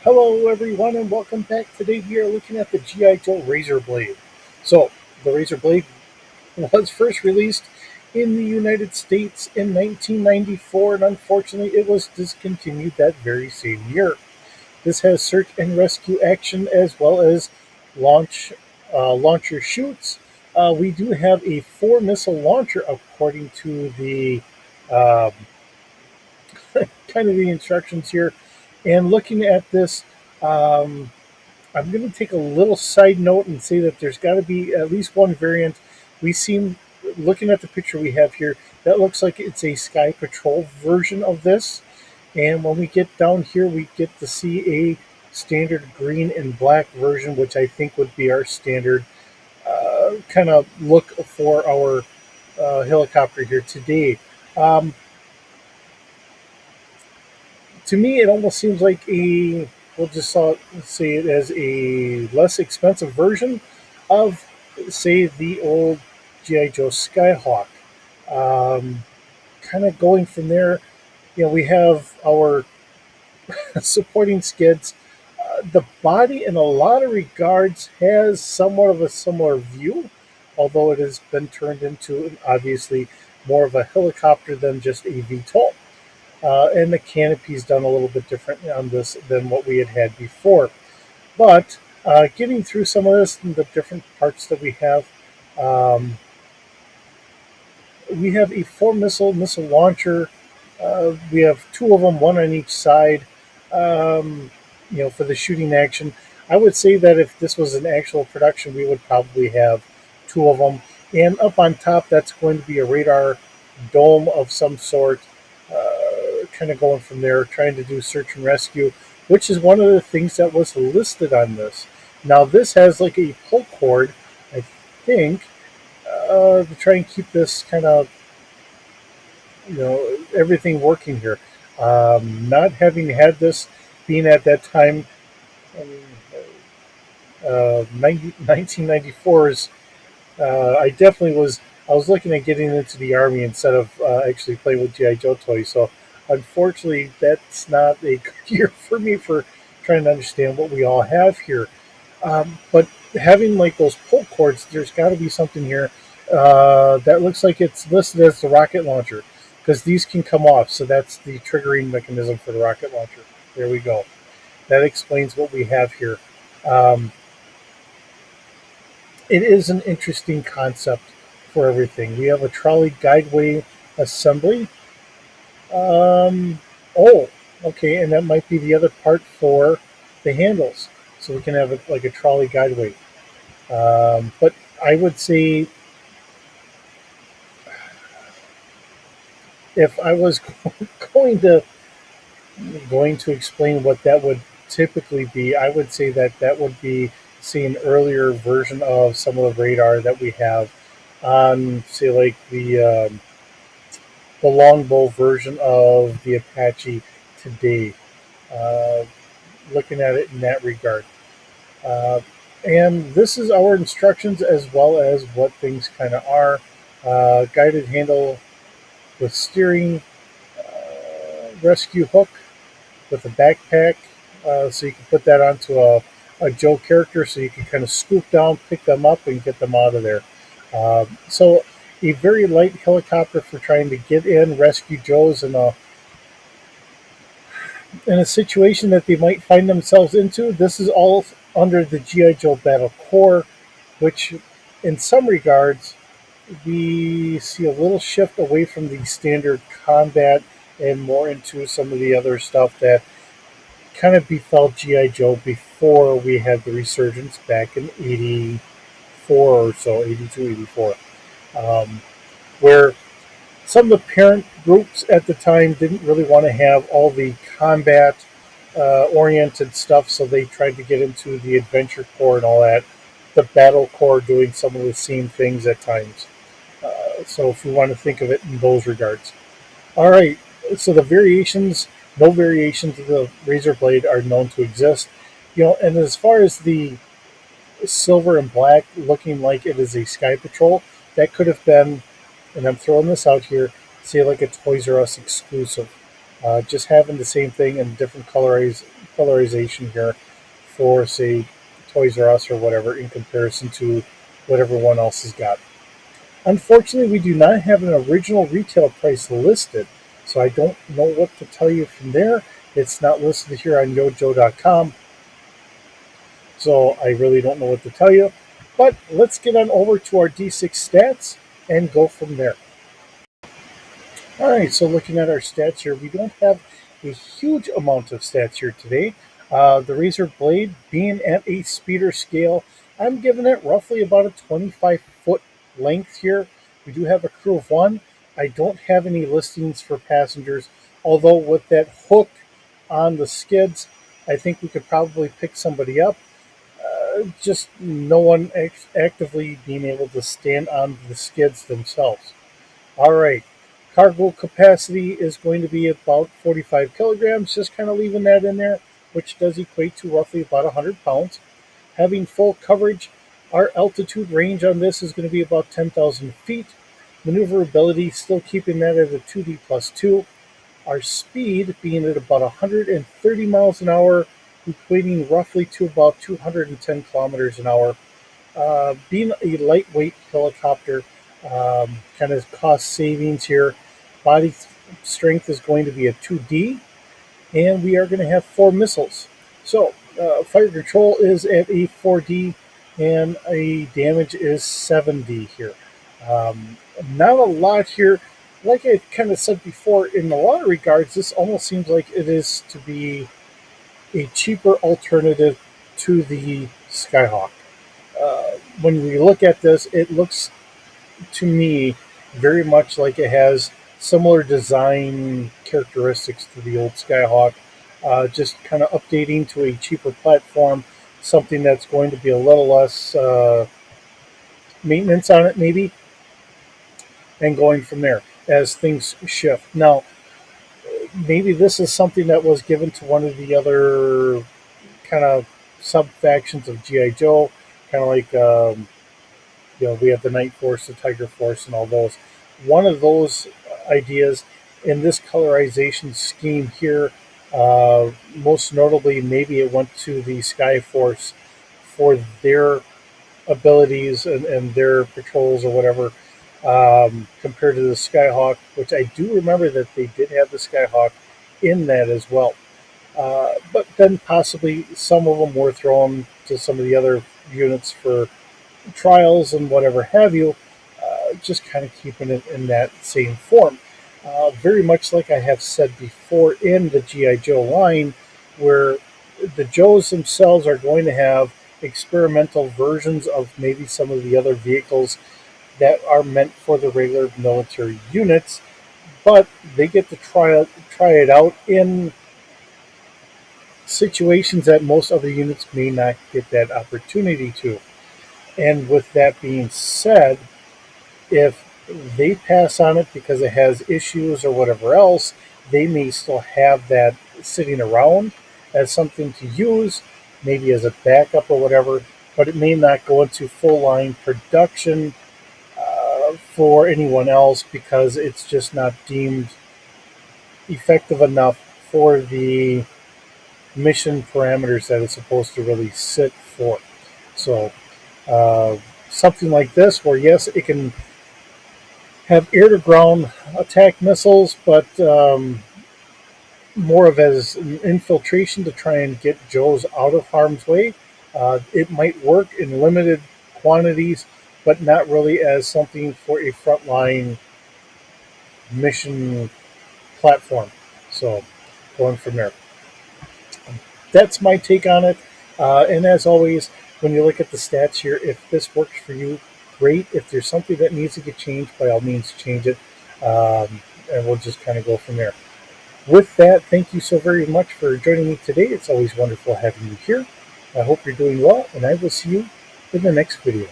Hello, everyone, and welcome back. Today we are looking at the G.I. Joe Razor Blade. So, the Razor Blade was first released in the United States in 1994, and unfortunately, it was discontinued that very same year. This has search and rescue action as well as launch launcher shoots. We do have a four missile launcher according to the um, kind of the instructions here. And looking at this, um, I'm going to take a little side note and say that there's got to be at least one variant. We seem, looking at the picture we have here, that looks like it's a Sky Patrol version of this. And when we get down here, we get to see a standard green and black version, which I think would be our standard kind of look for our helicopter here today. Um, to me, it almost seems like we'll just say it as a less expensive version of, say, the old G.I. Joe Skyhawk. Um, kind of going from there, we have our supporting skids. The body, in a lot of regards, has somewhat of a similar view, although it has been turned into obviously more of a helicopter than just a VTOL. And the canopy's done a little bit different on this than what we had before. But getting through some of this and the different parts that um, we have a four missile launcher. We have two of them, one on each side. Um, for the shooting action, I would say that if this was an actual production, we would probably have two of them. And up on top, that's going to be a radar dome of some sort, kind of going from there, trying to do search and rescue, which is one of the things that was listed on this. Now, this has like a pull cord, I think, to try and keep this kind of, everything working here. Not having had this, being at that time, um, 1994's, I definitely was. I was looking at getting into the army instead of actually playing with GI Joe toys. So, unfortunately, that's not a good year for me for trying to understand what we all have here. But having like those pull cords, there's got to be something here that looks like it's listed as the rocket launcher because these can come off. So that's the triggering mechanism for the rocket launcher. There we go. That explains what we have here. Um, it is an interesting concept for everything. We have a trolley guideway assembly. Um, oh, okay, and that might be the other part for the handles. So we can have like a trolley guideway. But I would say if I was going to going to explain what that would typically be, I would say that that would be, say, an earlier version of some of the radar that we have on, say, like the longbow version of the Apache today. Uh, Looking at it in that regard. Uh, and this is our instructions as well as what things kind of are. Guided handle with steering, rescue hook with a backpack, so you can put that onto a Joe character, so you can kind of scoop down, pick them up, and get them out of there. So a very light helicopter for trying to get in, rescue Joes in a situation that they might find themselves into. This is all under the GI Joe Battle Core, which, in some regards, we see a little shift away from the standard combat and more into some of the other stuff that kind of befell GI Joe before we had the resurgence back in '84 or so, '82, '84, where some of the parent groups at the time didn't really want to have all the combat oriented stuff, so they tried to get into the adventure core and all that. The battle core doing some of the same things at times. So if we want to think of it in those regards. All right. So the variations, no variations of the razor blade are known to exist. And as far as the silver and black looking like it is a Sky Patrol, that could have been, and I'm throwing this out here, say like a Toys R Us exclusive. Just having the same thing in different colorization here for, say, Toys R Us or whatever in comparison to what everyone else has got. Unfortunately, we do not have an original retail price listed, so I don't know what to tell you from there. It's not listed here on yojo.com, so I really don't know what to tell you. But let's get on over to our D6 stats and go from there. All right, so looking at our stats here, we don't have a huge amount of stats here today. The Razor Blade being at a speeder scale, I'm giving it roughly about a 25-foot length here. We do have a crew of one. I don't have any listings for passengers, although with that hook on the skids, I think we could probably pick somebody up. Just no one actively being able to stand on the skids themselves. All right. Cargo capacity is going to be about 45 kilograms, just kind of leaving that in there, which does equate to roughly about 100 pounds. Having full coverage, our altitude range on this is going to be about 10,000 feet. Maneuverability, still keeping that at a 2D plus 2. Our speed being at about 130 miles an hour, equating roughly to about 210 kilometers an hour. Being a lightweight helicopter, kind of cost savings here. Body strength is going to be a 2D, and we are going to have 4 missiles. So, fire control is at a 4D, and a damage is 7D here. Not a lot here. Like I kind of said before, in a lot of regards, this almost seems like it is to be a cheaper alternative to the Skyhawk. When we look at this, it looks to me very much like it has similar design characteristics to the old Skyhawk, just kind of updating to a cheaper platform, something that's going to be a little less maintenance on it, maybe, and going from there as things shift. Now, maybe this is something that was given to one of the other kind of sub factions of GI Joe, kind of like we have the Night Force, the Tiger Force, and all those. One of those ideas in this colorization scheme here, most notably, maybe it went to the Sky Force for their abilities and their patrols or whatever, compared to the Skyhawk, which I do remember that they did have the Skyhawk in that as well. But then possibly some of them were thrown to some of the other units for trials and whatever have you, just kind of keeping it in that same form. Very much like I have said before in the G.I. Joe line, where the Joes themselves are going to have experimental versions of maybe some of the other vehicles that are meant for the regular military units, but they get to try it out in situations that most other units may not get that opportunity to. And with that being said, if they pass on it because it has issues or whatever else, they may still have that sitting around as something to use, maybe as a backup or whatever, but it may not go into full line production for anyone else because it's just not deemed effective enough for the mission parameters that it's supposed to really sit for. So, something like this, where yes, it can have air to ground attack missiles, but more of as an infiltration to try and get Joes out of harm's way. It might work in limited quantities, but not really as something for a frontline mission platform. So, going from there. That's my take on it. And as always, when you look at the stats here, if this works for you, great. If there's something that needs to get changed, by all means, change it. And we'll just kind of go from there. With that, thank you so very much for joining me today. It's always wonderful having you here. I hope you're doing well, and I will see you in the next video.